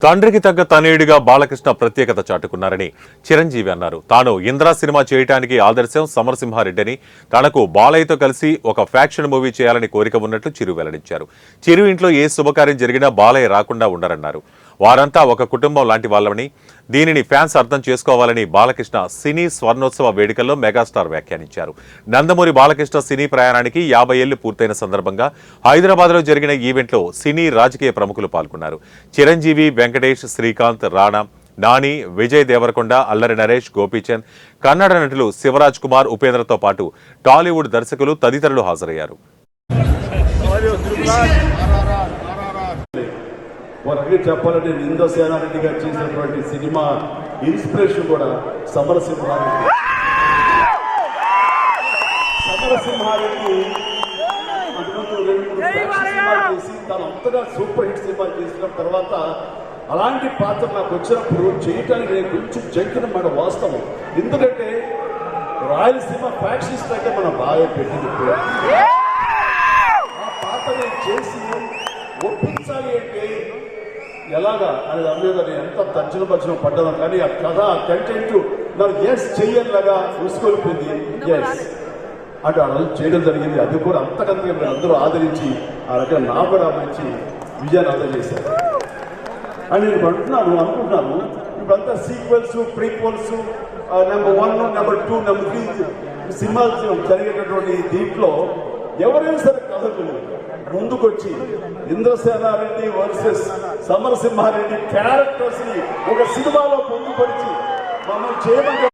తండ్రికి తగ్గ తనయుడిగా బాలకృష్ణ ప్రత్యేకత చాటుకున్నారని చిరంజీవి అన్నారు. తాను ఇంద్రా సినిమా చేయడానికి ఆదర్శం సమరసింహారెడ్డి, తనకు బాలయ్యతో కలిసి ఒక ఫ్యాక్షన్ మూవీ చేయాలని కోరిక ఉన్నట్లు చిరు వెల్లడించారు. చిరు ఇంట్లో ఏ శుభకార్యం జరిగినా బాలయ్య రాకుండా ఉండరన్నారు. వారంతా ఒక కుటుంబం లాంటి వాళ్ళని, దీనిని ఫ్యాన్స్ అర్థం చేసుకోవాలని బాలకృష్ణ సినీ స్వర్ణోత్సవ వేడుకల్లో మెగాస్టార్ వ్యాఖ్యానించారు. నందమూరి బాలకృష్ణ సినీ ప్రయాణానికి 50 ఏళ్లు పూర్తయిన సందర్భంగా హైదరాబాద్లో జరిగిన ఈవెంట్లో సినీ రాజకీయ ప్రముఖులు పాల్గొన్నారు. చిరంజీవి, వెంకటేష్, శ్రీకాంత్, రాణా, నాని, విజయ్ దేవరకొండ, అల్లరి నరేష్, గోపీచంద్, కన్నడ నటులు శివరాజ్ కుమార్, ఉపేంద్రతో పాటు టాలీవుడ్ దర్శకులు తదితరులు హాజరయ్యారు. వారికి చెప్పాలంటే ఇంద్రసేనారెడ్డి గారు చేసినటువంటి సినిమా ఇన్స్పిరేషన్ కూడా సమరసింహారెడ్డి. అంతకుముందు 2-3 సినిమాలు చేసి తను అంతగా సూపర్ హిట్ సినిమాలు చేసిన తర్వాత అలాంటి పాత్ర నాకు వచ్చినప్పుడు చేయటానికి నేను కొంచెం జంకినమాట వాస్తవం. ఎందుకంటే రాయలసీమ ఫ్యాక్షనిస్ట్ అంటే మనం బాగా పెట్టింది. ఆ పాత్ర నేను చేసి ఒప్పించాలి అంటే ఎలాగా అనేది అమ్మేదా నేను ఎంత తర్జన భర్జన పడ్డాను. కానీ ఆ కథ కంటెంట్ నాకు ఎస్ చెయ్యలాగా ఉసుకొల్పింది. ఎస్ అంటే అలా చేయడం జరిగింది. అది కూడా అంతకంతగా మీరు అందరూ ఆదరించి ఆ రకంగా నామరామించి విజయాన్ని అందజేశారు అని నేను అనుకుంటున్నాను. ఇప్పుడంతా sequels, prequels, number 1, number 2, number 3 సినిమాలు జరిగేటటువంటి దీంట్లో ఎవరైనా సరే కథకులు ముందుకొచ్చి ఇంద్రసేనారెడ్డి వర్సెస్ సమరసింహారెడ్డి క్యారెక్టర్స్ ని ఒక సినిమాలో పొందుపరిచి మమ్మల్ని చేయమని